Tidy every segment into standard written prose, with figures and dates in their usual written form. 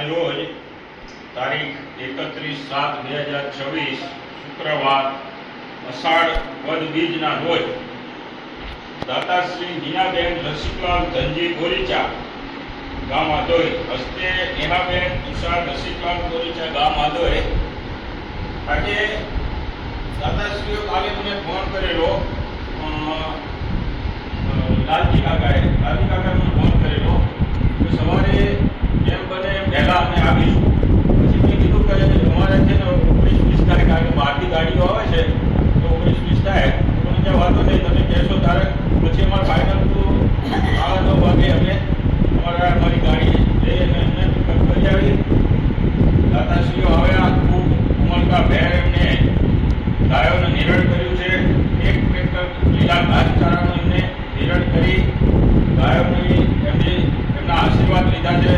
આજ રોજ તારીખ 31/7/2026 શુક્રવાર અષાઢ વદ બીજના રોજ દાતાશ્રી જીનાબેન રસિકલાલ ધનજી ગોરીચા ગામ આદોઈ હસ્તે નેહાબેન તુષાર રસિકલાલ ગોરીચા ગામ આદોઈ આજે દાતાશ્રીઓ કાલે મને ફોન કરેલો લાલજી કાકાએ મને ફોન કરેલો કે સવારે જેમ બને પહેલાં અમે આવીશું. પછી મેં કીધું કે તમારે છે ને 19-20 તારીખ આગળ બહારથી ગાડીઓ આવે છે તો 19-20 થાય તો મને વાંધો નહીં, તમે કહેશો ત્યારે પછી અમારે ફાઇનલ તો 9 વાગે અમે અમારી ગાડી લઈ અને એમને પિકઅપ કરી આવી. દાતાશ્રીઓ હવે આ ખૂબ ઉમળકા ભેર એમને ગાયોને નિરણ કર્યું છે. એક ટ્રેક્ટર લીલા ઘાસચારાનું એમને નિરણ કરી ગાયોની એમના આશીર્વાદ લીધા છે.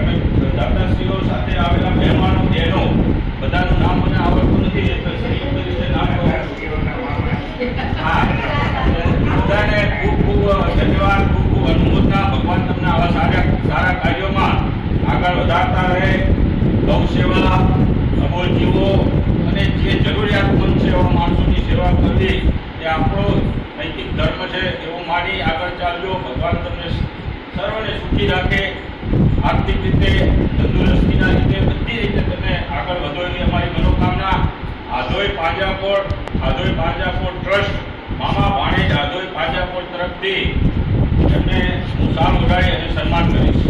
અને દાતાશ્રીઓ સાથે આવેલા મહેમાનો બહેનો બધાનું નામ મને આવડતું નથી એટલે સંયુક્ત રીતે નામ બધાને ખૂબ ખૂબ ધન્યવાદ, ખૂબ ખૂબ અનુમોદના. ભગવાન તમને આવા સારા કાર્યોમાં આગળ વધારતા રહે. ગૌ સેવા, અબોલ જીવો અને જે જરૂરિયાતમંદ છે એવા માણસોની સેવા કરવી એ આપણો નૈતિક ધર્મ છે એવું માની આગળ ચાલજો. ભગવાન તમને સર્વને સુખી રાખે, આર્થિક રીતે, તંદુરસ્તીના રીતે, બધી રીતે તમે આગળ વધો એવી અમારી મનોકામના. આધોઈ પાંજરાપોળ ટ્રસ્ટ મામા ભાણેજ આધોઈ પાંજરાપોળ તરફથી એમને હું સાલ ઉડાડી અને સન્માન કરીશ.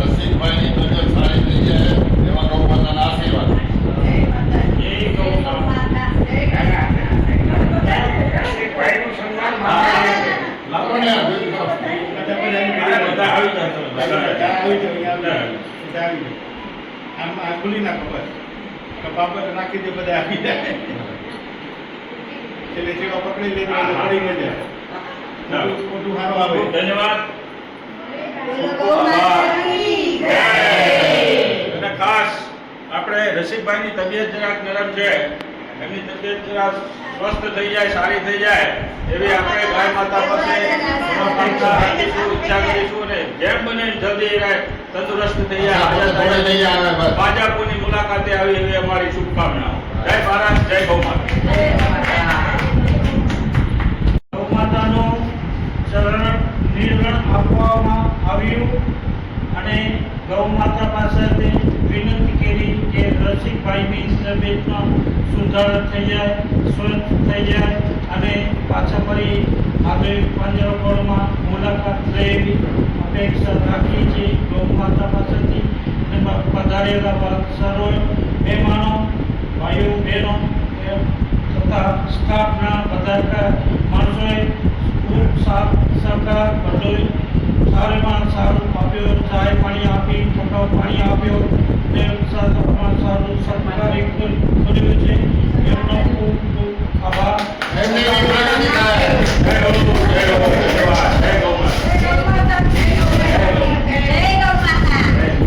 રસિકભાઈની તબિયત સારી થઈ જાય એવા ગૌ માતાના આશીર્વાદ. જય ગૌ માતા. રસિકભાઈનું સન્માન લાવો ને આ બધું. બધા આવી જાય. આમ ખુલી ના ખબર બાપા નાખી દે, બધા આવી જાય એટલે ચેવા પકડી લે પડી ન જાય. મોટું સારું આવે. ધન્યવાદ. અને ખાસ આપણે રસિકભાઈની તબિયત જરાક નરમ છે, એમની તબિયત જરાક સ્વસ્થ થઈ જાય, સારી થઈ જાય એવી આપણે ગાય માતા પાસે રાખીશું, ઈચ્છા કરીશું અને જેમ બને જલ્દી રહે તંદુરસ્ત થઈ જાય, ભાજપની મુલાકાતે આવી એવી અમારી શુભકામનાઓ. જય ભારત, જય ગૌ માતા. ગૌ માતાનું નિર્ણય આપવામાં આવ્યું અને ગૌ માતા પાસેથી વિનંતી કરી કે રસિકભાઈની તબિયતમાં સુધારો થઈ જાય, સ્વસ્થ થઈ જાય અને પાછા ફરી આગળ પાંજરાપોળમાં મુલાકાત લે એવી અપેક્ષા રાખીએ છીએ ગૌ માતા પાસેથી. અને પધારેલા સર્વ મહેમાનો, ભાઈઓ બહેનો તથા સ્ટાફના બધા માણસોએ ખૂબ સાથ સહકાર બધોય સારામાં સારું આપ્યો. ચાય પાણી આપી, ઠંડો પાણી આપ્યો ને સારું સત્કારી કર્યું છે. એમનો ખૂબ ખૂબ આભાર. એમની